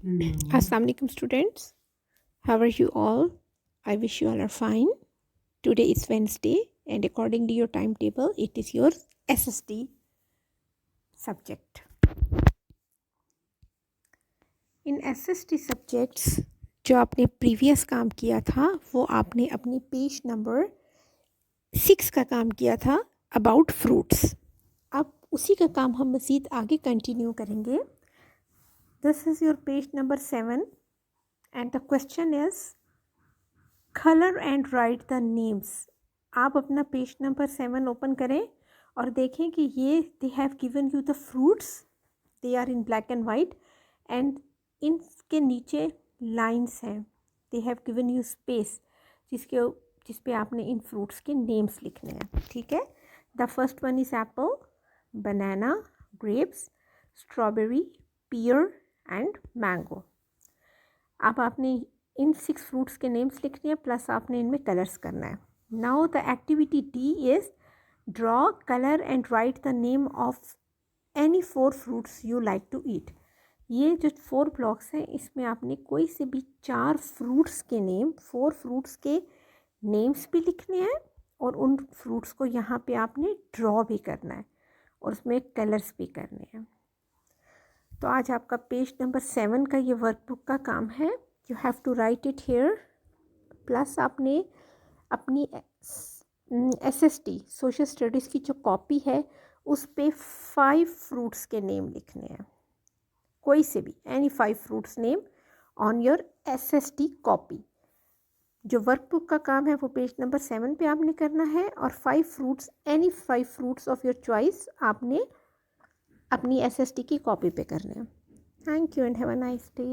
Assalamu alaikum students. How are you all? I wish you all are fine. Today is Wednesday and according to your timetable it is your SST subject. In SST subjects जो आपने previous काम किया था वो आपने अपनी page number 6 का काम किया था अबाउट फ्रूट्स. अब उसी का काम हम मज़ीद आगे कंटिन्यू करेंगे. This is your page number 7 and the question is color and write the names. आप अपना पेज नंबर 7 ओपन करें और देखें कि ये they have given you the fruits, they are in black and white and इनके नीचे lines हैं. they have given you space जिस पे आपने इन फ्रूट्स के नेम्स लिखने हैं. ठीक है. the first one is apple, banana, grapes, strawberry, pear and mango. अब आपने इन 6 फ्रूट्स के नेम्स लिखने हैं प्लस आपने इनमें कलर्स करना है. Now the activity D is draw colour and write the name of any 4 fruits you like to eat. ये जो 4 ब्लॉक्स हैं इसमें आपने कोई से भी 4 फ्रूट्स के नेम 4 फ्रूट्स के नेम्स भी लिखने हैं और उन फ्रूट्स को यहाँ पे आपने ड्रॉ भी करना है और उसमें कलर्स भी करने हैं. तो आज आपका पेज नंबर 7 का ये वर्कबुक का काम है. You have to write it here. Plus आपने अपनी SST सोशल स्टडीज़ की जो कॉपी है उस पे 5 फ्रूट्स के नेम लिखने हैं. कोई से भी any 5 fruits name on your SST copy. जो वर्कबुक का काम है वो पेज नंबर 7 पे आपने करना है और 5 fruits any 5 fruits of your choice आपने अपनी SST की कॉपी पे करने हैं. Thank you and have a nice day.